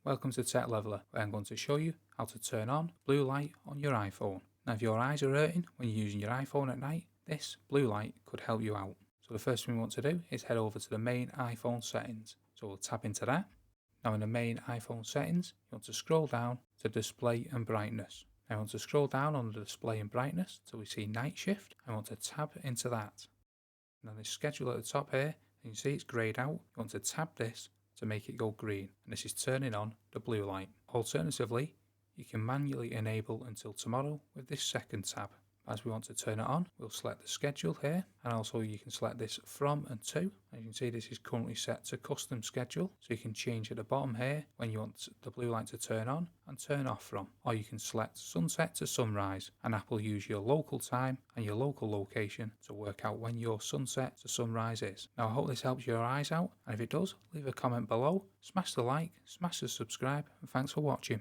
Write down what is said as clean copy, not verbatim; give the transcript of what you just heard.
Welcome to Tech Leveler, where I'm going to show you how to turn on blue light on your iPhone. Now if your eyes are hurting when you're using your iPhone at night, this blue light could help you out. So the first thing we want to do is head over to the main iPhone settings. So we'll tap into that. Now in the main iPhone settings, you want to scroll down to display and brightness. Now I want to scroll down on the display and brightness till we see night shift. I want to tab into that. Now this schedule at the top here, you can see it's greyed out. You want to tab this to make it go green, and this is turning on the blue light. Alternatively, you can manually enable until tomorrow with this second tab. As we want to turn it on, we'll select the schedule here, and also you can select this from and to. As you can see, this is currently set to custom schedule, so you can change at the bottom here when you want the blue light to turn on and turn off from. Or you can select sunset to sunrise, and Apple will use your local time and your local location to work out when your sunset to sunrise is. Now I hope this helps your eyes out, and if it does, leave a comment below, smash the like, smash the subscribe, and thanks for watching.